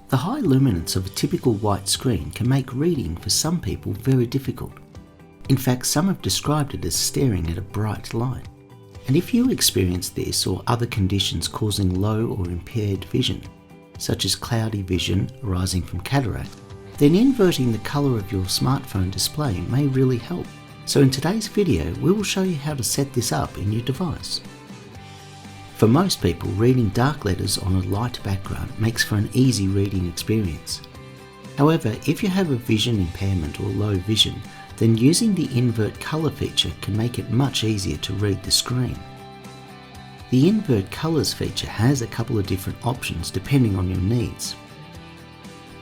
The high luminance of a typical white screen can make reading for some people very difficult. In fact, some have described it as staring at a bright light. And if you experience this or other conditions causing low or impaired vision, such as cloudy vision arising from cataract, then inverting the colour of your smartphone display may really help. So in today's video, we will show you how to set this up in your device. For most people, reading dark letters on a light background makes for an easy reading experience. However, if you have a vision impairment or low vision, then using the invert colour feature can make it much easier to read the screen. The invert colours feature has a couple of different options depending on your needs.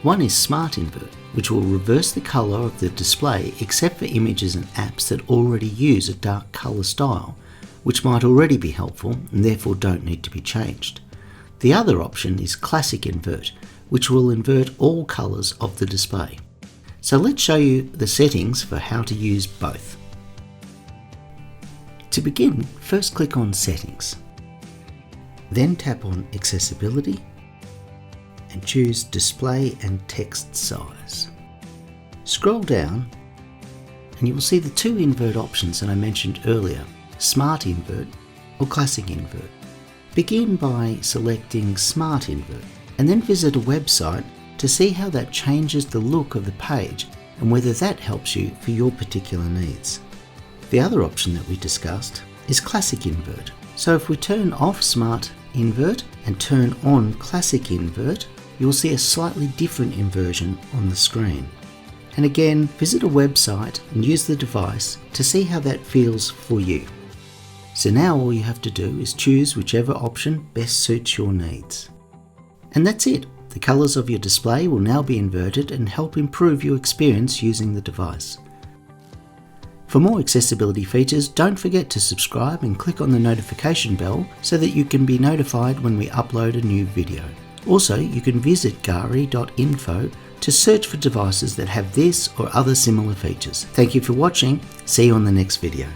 One is Smart Invert, which will reverse the colour of the display except for images and apps that already use a dark colour style, which might already be helpful and therefore don't need to be changed. The other option is Classic Invert, which will invert all colours of the display. So let's show you the settings for how to use both. To begin, first click on Settings. Then tap on Accessibility and choose Display and Text Size. Scroll down and you will see the two invert options that I mentioned earlier, Smart Invert or Classic Invert. Begin by selecting Smart Invert and then visit a website to see how that changes the look of the page and whether that helps you for your particular needs. The other option that we discussed is Classic Invert. So if we turn off Smart Invert and turn on Classic Invert, you'll see a slightly different inversion on the screen. And again, visit a website and use the device to see how that feels for you. So now all you have to do is choose whichever option best suits your needs. And that's it. The colours of your display will now be inverted and help improve your experience using the device. For more accessibility features, don't forget to subscribe and click on the notification bell so that you can be notified when we upload a new video. Also, you can visit gari.info to search for devices that have this or other similar features. Thank you for watching. See you on the next video.